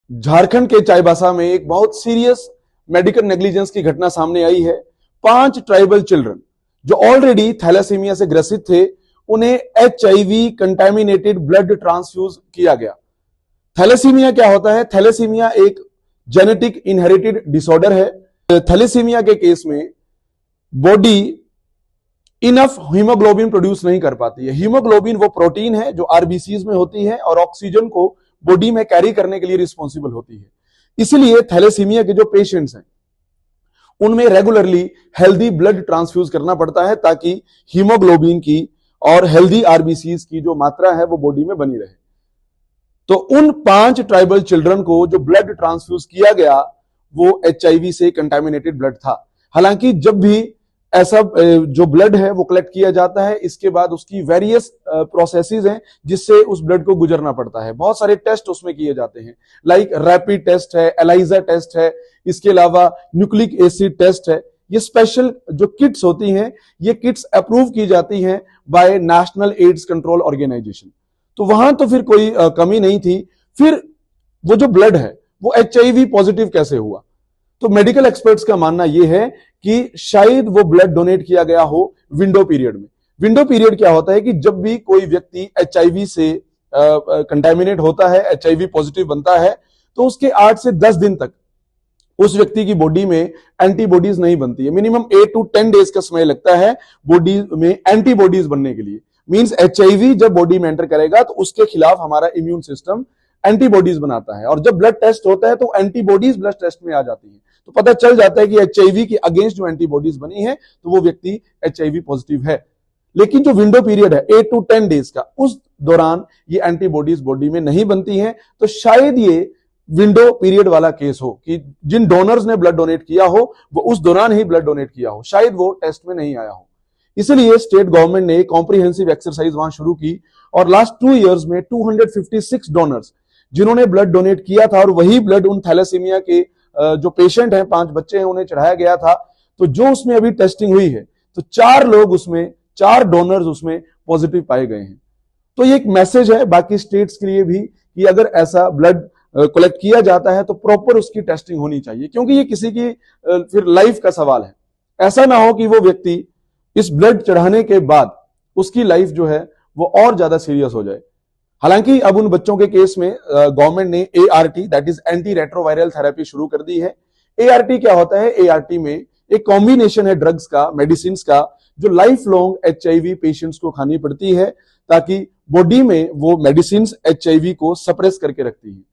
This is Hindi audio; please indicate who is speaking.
Speaker 1: झारखंड के चाईबासा में एक बहुत सीरियस मेडिकल नेग्लिजेंस की घटना सामने आई है। 5 ट्राइबल चिल्ड्रन जो ऑलरेडी थैलेसीमिया से ग्रसित थे, उन्हें एचआईवी कंटामिनेटेड ब्लड ट्रांसफ्यूज किया गया। थैलेसीमिया क्या होता है? थैलेसीमिया एक जेनेटिक इनहेरिटेड डिसऑर्डर है। थैलेसीमिया के केस में बॉडी इनफ हीमोग्लोबिन प्रोड्यूस नहीं कर पाती है। हीमोग्लोबिन वो प्रोटीन है जो आरबीसीज में होती है और ऑक्सीजन को बॉडी में कैरी करने के लिए रिस्पॉन्सिबल होती है। इसलिए थैलेसीमिया के जो पेशेंट्स हैं उनमें रेगुलरली हेल्दी ब्लड ट्रांसफ्यूज करना पड़ता है ताकि हीमोग्लोबिन की और हेल्दी आरबीसीज की जो मात्रा है वो बॉडी में बनी रहे। तो उन 5 ट्राइबल चिल्ड्रन को जो ब्लड ट्रांसफ्यूज किया गया वो एचआईवी से कंटामिनेटेड ब्लड था। हालांकि जब भी ऐसा जो ब्लड है वो कलेक्ट किया जाता है, इसके बाद उसकी वेरियस प्रोसेसेस हैं जिससे उस ब्लड को गुजरना पड़ता है। बहुत सारे टेस्ट उसमें किए जाते हैं, लाइक रैपिड टेस्ट है, एलाइजा टेस्ट है, इसके अलावा न्यूक्लिक एसिड टेस्ट है। ये स्पेशल जो किट्स होती हैं, ये किट्स अप्रूव की जाती हैं by national AIDS control organisation. तो वहां तो फिर कोई कमी नहीं थी। फिर वो जो ब्लड है वो एचआईवी पॉजिटिव कैसे हुआ? तो मेडिकल एक्सपर्ट्स का मानना यह है कि शायद वो ब्लड डोनेट किया गया हो विंडो पीरियड में। विंडो पीरियड क्या होता है कि जब भी कोई व्यक्ति एचआईवी से कंटामिनेट होता है, एचआईवी पॉजिटिव बनता है, तो उसके 8 से 10 दिन तक उस व्यक्ति की बॉडी में एंटीबॉडीज नहीं बनती है। मिनिमम 8 to 10 डेज का समय लगता है बॉडी में एंटीबॉडीज बनने के लिए। मींस एचआईवी जब बॉडी में एंटर करेगा तो उसके खिलाफ हमारा इम्यून सिस्टम एंटीबॉडीज बनाता है, और जब ब्लड टेस्ट होता है तो एंटीबॉडीज ब्लड टेस्ट में आ जाती है, तो पता चल जाता है कि एचआईवी के अगेंस्ट जो एंटीबॉडीज बनी है तो वो व्यक्ति एचआईवी पॉजिटिव है। लेकिन जो विंडो पीरियड है 8 to 10 डेज का, उस दौरान ये एंटीबॉडीज बॉडी में नहीं बनती हैं। तो शायद ये विंडो पीरियड वाला केस हो कि जिन डोनर्स ने ब्लड डोनेट किया हो वो उस दौरान ही ब्लड डोनेट किया हो, शायद वो टेस्ट में नहीं आया हो। इसलिए स्टेट गवर्नमेंट ने कॉम्प्रिहेंसिव एक्सरसाइज वहां शुरू की और लास्ट 2 इयर्स में 256 डोनर्स जिन्होंने ब्लड डोनेट किया था और वही ब्लड उन थैलेसीमिया के जो पेशेंट हैं, 5 बच्चे हैं, उन्हें चढ़ाया गया था। तो जो उसमें अभी टेस्टिंग हुई है तो 4 लोग उसमें, 4 डोनर्स उसमें पॉजिटिव पाए गए हैं। तो ये एक मैसेज है बाकी स्टेट्स के लिए भी कि अगर ऐसा ब्लड कलेक्ट किया जाता है तो प्रॉपर उसकी टेस्टिंग होनी चाहिए, क्योंकि ये किसी की फिर लाइफ का सवाल है। ऐसा ना हो कि वो व्यक्ति इस ब्लड चढ़ाने के बाद उसकी लाइफ जो है वो और ज्यादा सीरियस हो जाए। हालांकि अब उन बच्चों के केस में गवर्नमेंट ने ART that is anti retroviral therapy शुरू कर दी है। एआरटी क्या होता है? एआरटी में एक कॉम्बिनेशन है ड्रग्स का, मेडिसिन का, जो लाइफ लॉन्ग एचआईवी पेशेंट्स को खानी पड़ती है ताकि बॉडी में वो मेडिसिन एचआईवी को सप्रेस करके रखती है।